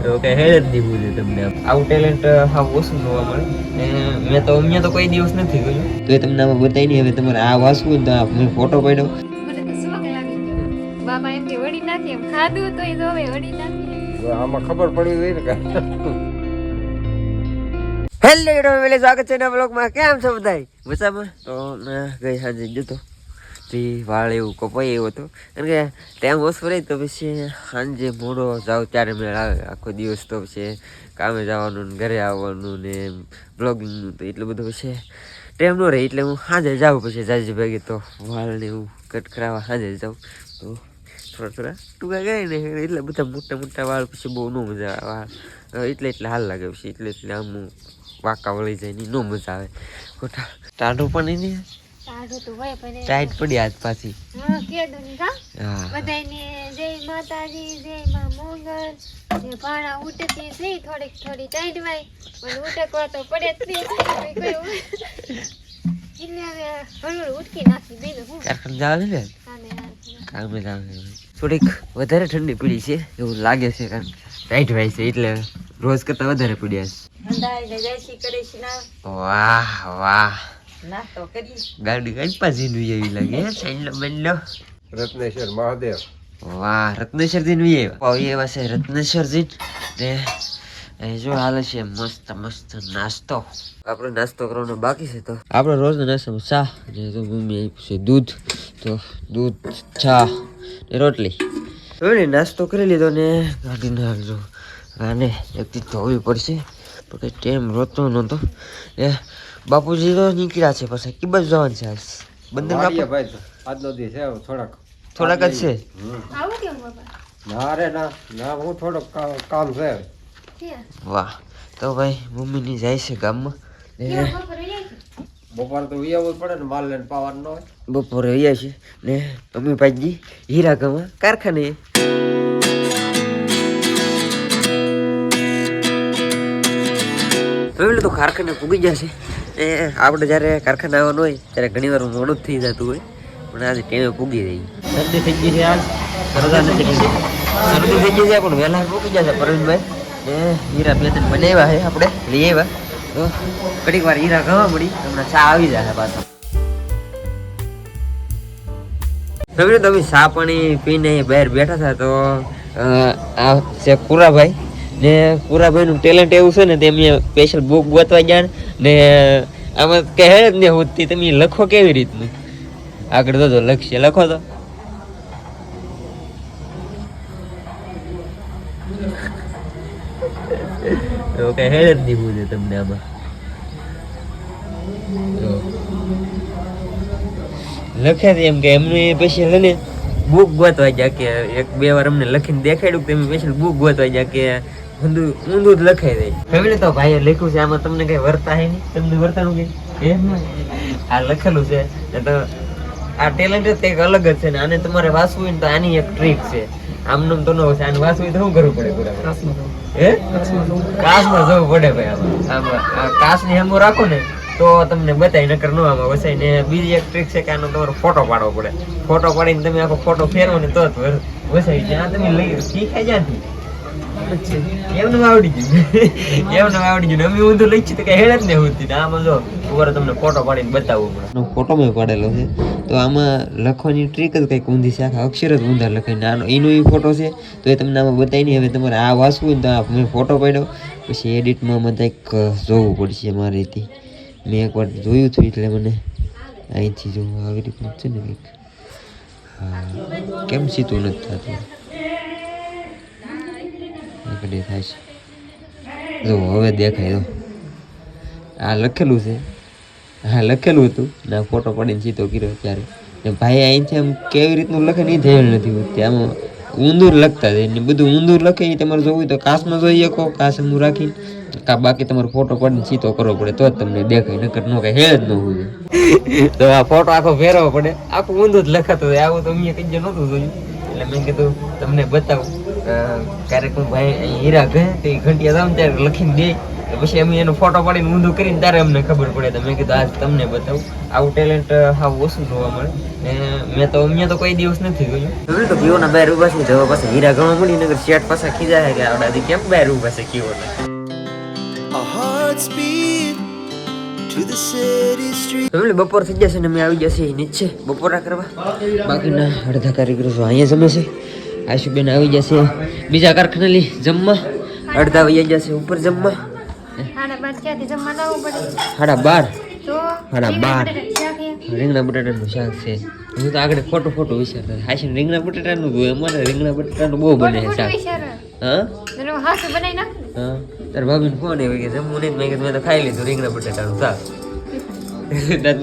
તો કઈ હેડ જ નહીં ભૂલે તમને આવું ટેલેન્ટ હા ઓછું જોવા મળે. મેં તો અહીંયા તો કોઈ દિવસ નથી જોયું. તો એ તમને આમાં બતાવી નહીં. હવે તમારે આ વાંચવું તો મેં ફોટો પાડ્યો. મને તો શોખ લાગી ગયો. બાબા એમ કે વડી નાખી એમ ખાધું તો એ જોવે વડી નાખી. આમાં ખબર પડી ગઈ ને કાંઈ. હેલો યુટ્યુબ સ્વાગત છે નવા બ્લોગમાં. કેમ છો બધાય મજામાં? તો ગઈ સાંજે જતો તે વાળ એવું કપાઈ એવું હતું કારણ કે ટાઈમ ઓછો રહે તો પછી સાંજે મોડો જાવ ત્યારે મેળ આવે. આખો દિવસ તો પછી કામે જવાનું ને ઘરે આવવાનું ને બ્લોગિંગનું તો એટલું બધું પછી ટાઈમ ન રહે એટલે હું સાંજે જાઉં. પછી જાજી ભાગે તો વાળને એવું કટ કરાવવા સાંજે જાઉં તો થોડા ટૂંકા ગઈ ને એટલે બધા મોટા મોટા વાળ પછી બહુ ન મજા આવે. એટલે હાલ લાગે પછી એટલે આમ વાંકા વળી જાય ની નો મજા આવે. ખોટા ટાઢો પણ નહીં સારું તો ભાઈ પણ ટાઈટ પડી હાથ પાછી. હા કેદું ની કા હા બધાયને જય માતાજી જય માં મોગલ જે ભાણા ઉઠતી થઈ થોડી ટાઈટ વાય પણ ઉઠકવા તો પડે જ નહીં. કોઈ એટલે હવે હળવું ઉઠકી નાખી દીધું હું કારખાને જવા ને કામે કામે જવા થોડીક વધારે ઠંડી પડી છે એવું લાગે છે કારણ ટાઈટ વાય છે એટલે રોજ કરતા વધારે પડ્યા છે. અંદાજને જયસી કરે છે ના વાહ વાહ નાસ્તો કરી ગાડી કઈ પાછી એવી લાગે સાઈડલો બંડલો. રત્નેશ્વર મહાદેવ. વાહ રત્નેશ્વરજી નું એવા છે રત્નેશ્વરજી ને જો હાલે છે મસ્ત મસ્ત નાસ્તો. આપણે નાસ્તો કરવાનો બાકી છે તો આપણે રોજ નાસ્તામાં ચા ને તો મમ્મી આપ્યું છે દૂધ તો દૂધ ચા ને રોટલી. હવે નાસ્તો કરી લીધો ને ગાડી નાખજો આને એકથી ધોવી પડશે પણ કંઈ ટાઈમ રોતો નહોતો. એ બાપુજી તો નીકળ્યા છે પછી કે બાજુ જવાનું છે આજ બંદર વાડીએ ભાઈ આજનો દી છે થોડાક જ છે. આવું કેમ બાબા ના રે ના હું થોડોક કામ છે. ક્યાં વાહ તો ભાઈ મમ્મીની જાય છે ગામમાં ને બપોરે જાય છે બપોર તો ઉયાવું પડે ને માલ લઈને પાવાનું ન હોય. બપોરે આવ્યા છે ને અમે ભાઈજી હીરા ગામમાં કારખાને. ફેમિલી તો કારખાને પૂગી જશે એ આપણે જ્યારે કારખાને આવવાનું હોય ત્યારે ઘણી વાર મોડું જ થઈ જતું હોય પણ આજે ટેમે પૂગી રહી. શરદી થઈ ગઈ છે આજ રજા નથી લીધી. શરદી થઈ ગઈ છે પણ વહેલા પૂગી જશે પરવીનભાઈ ને હીરા બે ત્રણ બનાવ્યા છે આપણે લઈ આવ્યા તો ઘડીક વાર હીરા ગવા મળી હમણાં ચા આવી જશે પાછા. ફેમિલી તમે ચા પાણી પીને બહાર બેઠા હતા તો આ છે કુરાભાઈ ને કુરાભાઈનું ટેલેન્ટ એવું છે ને તે મેં સ્પેશિયલ બુક ગોતવા ગયા ને આમાં કહે જ નહીં હોતી તમે લખો કેવી રીતનું આગળ તો લખશે લખો તો કઈ હેડ જ નહીં ભૂલે તમને આમાં લખે એમ કે એમને સ્પેશિયલ ને બુક ગોતવા ગયા કે એક બે વાર અમને લખીને દેખાડ્યું કે તમે સ્પેશિયલ બુક ગોતવા ગયા કે ઊંધું જ લખાઈ જાય. ફેમિલી તો ભાઈએ લખ્યું છે આમાં તમને કઈ વર્તા હે નહીં તમને વર્તાનું કઈ એમ આ લખેલું છે તો આ ટેલેન્ટ જ કંઈક અલગ જ છે ને આને તમારે વાંચવું હોય ને તો આની એક ટ્રીક છે. આમનું તો ન હોય આને વાંચવું હોય તો શું કરવું પડે પૂરા હે કાસમાં જવું પડે ભાઈ. આમાં કાસની હેમો રાખો ને તો તમને બતાવી નકર નો આમાં વસાય ને. બીજી એક ટ્રીક છે કે આનો તમારો ફોટો પાડવો પડે. ફોટો પાડીને તમે આખો ફોટો ફેરવો ને તો જ વસાઈ જાય. તમે લઈ શીખાઈ જ્યાંથી એમનું આવડી ગયું અમે ઊંધું લઈ છીએ તો કઈ હેડ જ નહીં હોતી. આમાં જો ઉપર તમને ફોટો પાડીને બતાવવું પડે. ફોટો મેં પાડેલો છે તો આમાં લખવાની ટ્રીક જ કંઈક ઊંધી છે. આખા અક્ષર જ ઊંધા લખાય નાનો એનો એ ફોટો છે તો એ તમને આમાં બતાવી નહીં. હવે તમારે આ વાંચવું હોય તો મેં ફોટો પાડ્યો પછી એડિટમાં આમાં કંઈક જોવું પડશે મારીથી. મેં એકવાર જોયું હતું એટલે મને અહીંથી જોવું આવી રીતનું છે ને કંઈક. હા કેમ સીધું નથી થતું કડે થાય છે જો હવે દેખાય તો આ લખેલું છે. હા લખેલું હતું ને ફોટો પાડીને સીધો કર્યો ત્યારે ને ભાઈ અહીંથી આમ કેવી રીતનું લખે નહીં થયેલ નથી હોતી. આમાં ઊંધું લખતા જાય ને બધું ઊંધું લખે એ તમારે જોવું હોય તો કાસમાં જોઈ શકો કાસ એમનું રાખીને બાકી તમારે ફોટો પાડીને સીધો કરવો પડે તો જ તમને દેખાય નકર ન કઈ હેળ જ ન હોય. તો આ ફોટો આખો ફેરવો પડે આખું ઊંધું જ લખાતું હોય. આવું તો મેં કઈ નહોતું જોયું એટલે મેં કીધું તમને બતાવું. ક્યારેક હું ભાઈ હીરા ઘે તે ઘંટિયા જાઉં ત્યારે લખીને દે પછી અમે એનો ફોટો પાડીને ઊંધું કરીને ત્યારે અમને ખબર પડે તો મેં કીધું આજ તમને બતાવું આવું ટેલેન્ટ હાવ ઓછું જોવા મળે ને મેં તો કોઈ દિવસ નથી જોયું તો કીઓના બહાર ઊભા છે જવા પાસે હીરા ગણવા મળી નગર શેઠ પાછા ખીજા કે આવડાથી કેમ બહાર ઊભા છે કીઓના બપોર થઈ જશે ને અમે આવી જશે નીચે બપોરા કરવા બાકીના અડધા કારીગરો અહીંયા જમે છે આશુબેન આવી જશે બીજા કારખાને જમવા અડધા વૈયા જશે ઉપર જમવા 12:30 જમવા લાવવું પડે 12:30 તો 12:30 રીંગણા બટાટાનું શાક છે હું તો આગળ ખોટું વિચારતો હાશી રીંગણા બટાટાનું જોયું અમારે રીંગણા બટાટાનું બહુ બને છે શાક હા હાથ બનાવી નાખ હા તાર ભાભીને ફોન આવ્યો કે જમવું નહીં મેં તો ખાઈ લીધું રીંગણા બટાટાનું શાક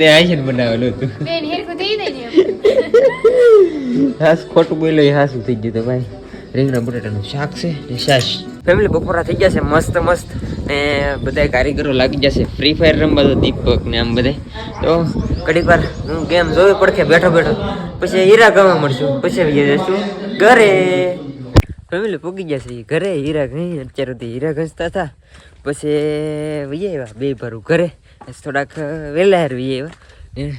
તે હાશી બનાવેલું હતું બેન હેરકું થઈ દે ને હાસ ખોટું બોલ્યો હાસું થઈ ગયું તો ભાઈ રીંગણા બટાટાનું શાક છે ને છાશ ફેમિલી બપોરા થઈ જશે મસ્ત ને બધા કારીગરો લાગી જશે ફ્રી ફાયર રમવા તો દીપક ને આમ બધા તો ઘડીક વાર હું ગેમ જોવી પડખે બેઠો પછી હીરા ગવા મળશું પછી જઈશું ઘરે ફેમિલી પૂગી જશે ઘરે હીરા ઘઈ અત્યારે સુધી હીરા ઘસતા હતા પછી વહી આવ્યા બે ભરું ઘરે થોડાક વહેલા વહી આવ્યા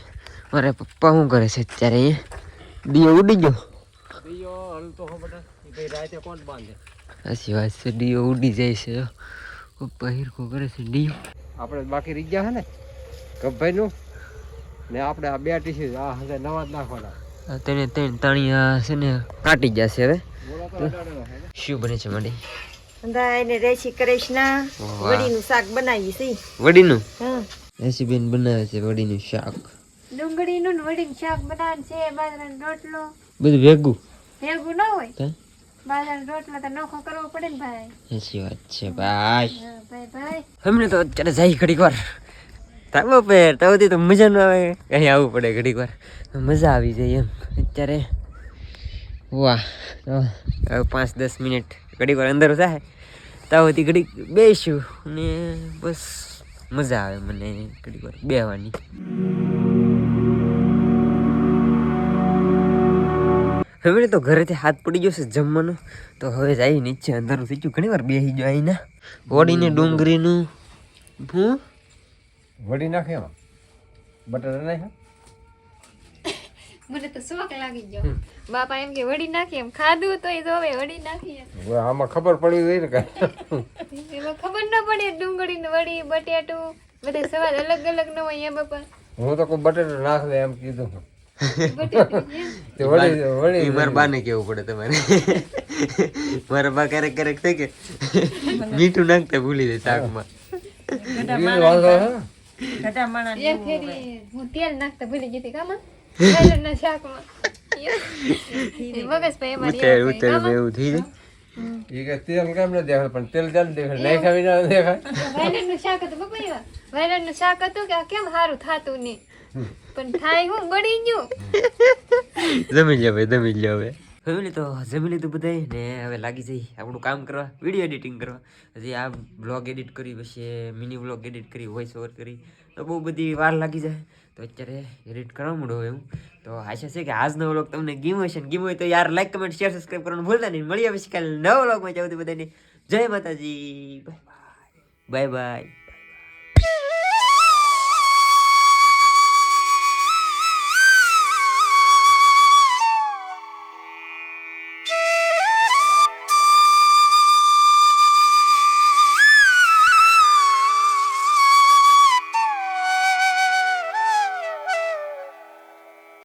મારા પપ્પા શું કરે છે અત્યારે અહીંયા દીયો ઉડી ગયો સાચી વાત છે ડીઓ ઉડી જાય છે પપ્પા હિરકો કરે છે ડીઓ આપણે બાકી રહી ગયા છે ને ગભાઈ નું ને આપણે આ બે ટીસી આ હજે નવા જ નાખવાના તેને તાણિયા છે ને કાટી જશે હવે શું બને છે માડી અંદાઈને રેસી કૃષ્ણ વડીનું શાક બનાવી છે વડીનું હા રેસીબેન બનાવે છે વડીનું શાક ડુંગળીનું ને વડીનું શાક બનાવે છે બાજરાનો રોટલો બધું ભેગું ભેગું ન હોય બાજરાનો રોટલો તો નોખો કરવો પડે ને ભાઈ સાચી વાત છે ભાઈ ભાઈ અમને તો અત્યારે જાય ઘડીક વાર તાબો પેર તાવથી તો મજા ન આવે અહીં આવવું પડે ઘડીક વાર મજા આવી જાય એમ અત્યારે વાહ 5-10 મિનિટ ઘડીક વાર અંદર થાય તાવથી ઘડીક બેસું ને બસ મજા આવે મને ઘડીક વાર બેહવાની હવે તો ઘરેથી હાથ પડી ગયો છે જમવાનો તો હવે જાય નીચે અંધારું થઈ ગયું ઘણી વાર બેસી ગયો અહીંના વડીને ડુંગળીનું હું વડી નાખે એમાં બટાટા નાખે મને તો શોખ લાગી ગયો બાપા એમ કે વડી નાખી એમ ખાધું તો જોવે વડી નાખી આમાં ખબર પડી ગઈ ને એમાં ખબર ન પડે ડુંગળી ને વડી બટેટું બધા સ્વાદ અલગ અલગ ન હોય બાપા હું તો કોઈ બટાટા નાખ દે એમ કીધું મારા બાને કેવું પડે તમારે મારા બા ક્યારેક થાય કે મીઠું નાખતા ભૂલી જાય શાકમાં હું તેલ નાખતા ભૂલી જતી કામાં વાયલરના શાકમાં મગજ પે ઉતર એવું થઈ જાય તેલ કેમ ન દેખાય પણ તેલ ચાલ દેખાય નહીં ખાવી ના દેખાય વાયલરનું શાક હતું બપૈયા વાયલરનું શાક હતું કે કેમ સારું થાતું નહીં પણ થાય હું બળી ગયું જમી લે ભાઈ જમી લે હવે ફેમિલી તો જમી લીધું બધાય ને હવે લાગી જઈ આપણું કામ કરવા વિડીયો એડિટિંગ કરવા હજી આ બ્લોગ એડિટ કરી પછી મિની બ્લોગ એડિટ કરી વોઇસ ઓવર કરી તો બહુ બધી વાર લાગી જાય તો અત્યારે એડિટ કરવા માંડો એવું તો આશા છે કે આજનો વ્લોગ તમને ગમ્યો હશે ને ગમ્યો હોય તો યાર લાઈક કમેન્ટ શેર સબસ્ક્રાઈબ કરવાનું ભૂલતા નહીં મળીએ પછી કાલે નવા વ્લોગમાં જાવ બધાને જય માતાજી બાય બાય.